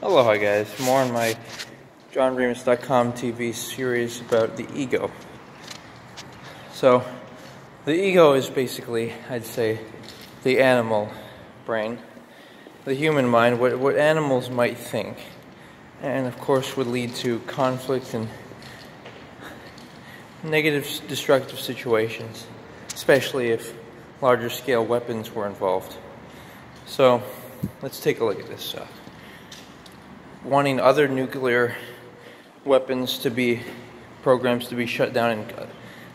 Aloha guys, more on my JohnRemus.com TV series about the ego. So, the ego is basically, I'd say, the animal brain, the human mind, what animals might think, and of course would lead to conflict and negative, destructive situations, especially if larger scale weapons were involved. So, let's take a look at this stuff. Wanting other nuclear weapons to be programs to be shut down in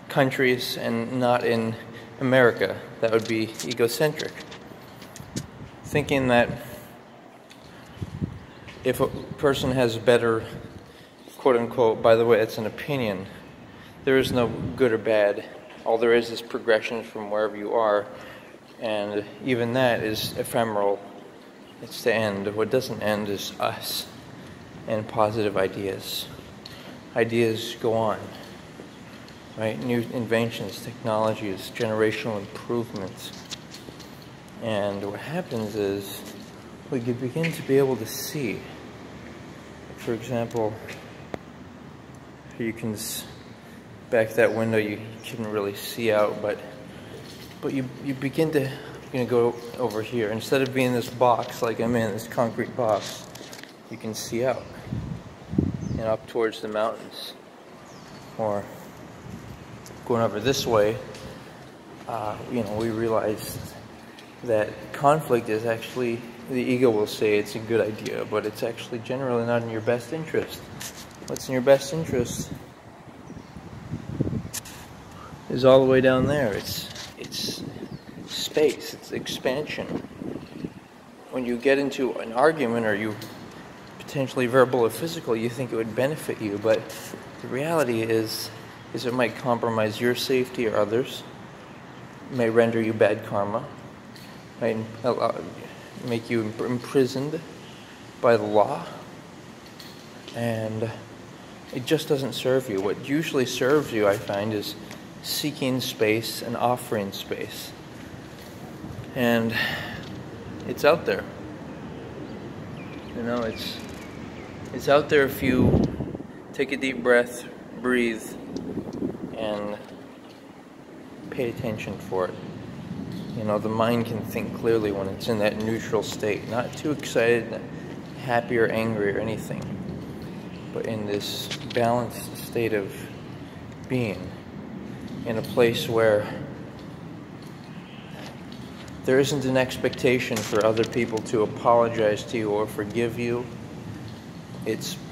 countries and not in America. That would be egocentric. Thinking that if a person has better, quote unquote, by the way, it's an opinion, there is no good or bad. All there is progression from wherever you are, and even that is ephemeral. It's the end. What doesn't end is us and positive ideas. Ideas go on, right? New inventions, technologies, generational improvements. And what happens is we begin to be able to see. For example, you can back that window, you couldn't really see out, but you begin to, you're going to go over here. Instead of being in this box like I'm in, this concrete box, you can see out and up towards the mountains. Or going over this way, we realize that conflict is actually, the ego will say it's a good idea, but it's actually generally not in your best interest. What's in your best interest is all the way down there. It's space, it's expansion. When you get into an argument, or you potentially verbal or physical, you think it would benefit you, but the reality is it might compromise your safety or others, may render you bad karma, might make you imprisoned by the law, and it just doesn't serve you. What usually serves you, I find, is seeking space and offering space. And it's out there. It's out there if you take a deep breath, breathe, and pay attention for it. The mind can think clearly when it's in that neutral state, not too excited, happy or angry or anything, but in this balanced state of being, in a place where there isn't an expectation for other people to apologize to you or forgive you.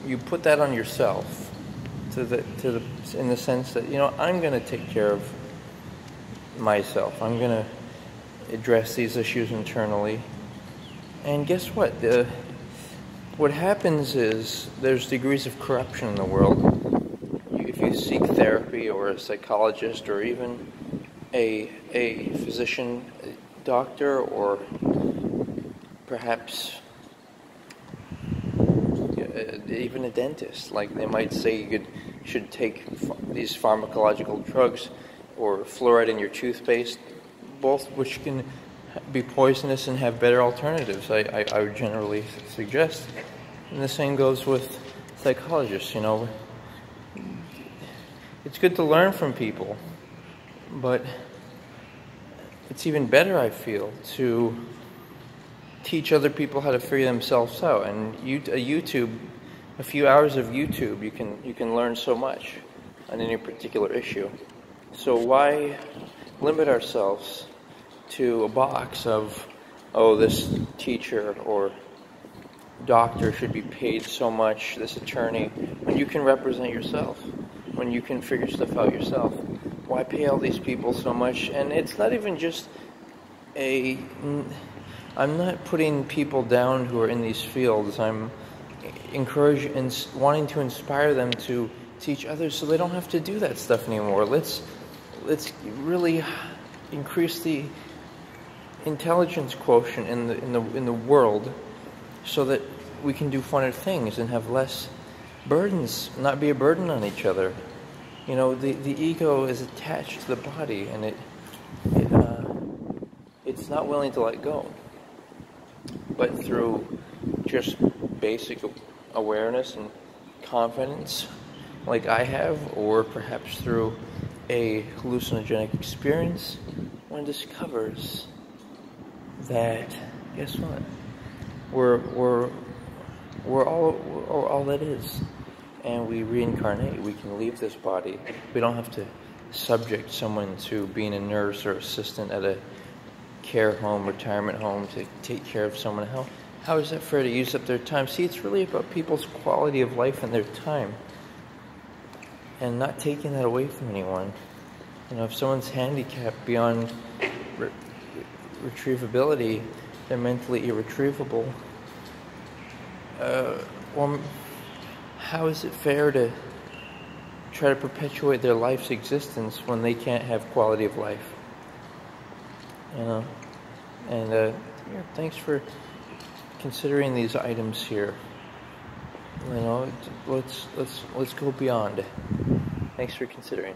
You put that on yourself, in the sense that, I'm going to take care of myself. I'm going to address these issues internally. And guess what? What happens is there's degrees of corruption in the world. If you seek therapy or a psychologist or even a physician, doctor, or perhaps even a dentist, like they might say you should take these pharmacological drugs or fluoride in your toothpaste, both which can be poisonous and have better alternatives, I would generally suggest. And the same goes with psychologists. It's good to learn from people, but it's even better, I feel, to teach other people how to figure themselves out. And a few hours of YouTube, you can learn so much on any particular issue. So why limit ourselves to a box of, this teacher or doctor should be paid so much, this attorney, when you can represent yourself, when you can figure stuff out yourself? Why pay all these people so much? And it's not even just I'm not putting people down who are in these fields. I'm encouraging and wanting to inspire them to teach others so they don't have to do that stuff anymore. Let's really increase the intelligence quotient in the world so that we can do funner things and have less burdens, not be a burden on each other. The ego is attached to the body, and it's not willing to let go. But through just basic awareness and confidence like I have, or perhaps through a hallucinogenic experience, one discovers that, guess what, we're all that is, and we reincarnate. We can leave this body. We don't have to subject someone to being a nurse or assistant at a care home, retirement home, to take care of someone. How is that fair to use up their time? See, it's really about people's quality of life and their time, and not taking that away from anyone. You know, if someone's handicapped beyond retrievability, they're mentally irretrievable. Well, how is it fair to try to perpetuate their life's existence when they can't have quality of life? You know, and yeah, thanks for considering these items here. You know, let's go beyond. Thanks for considering.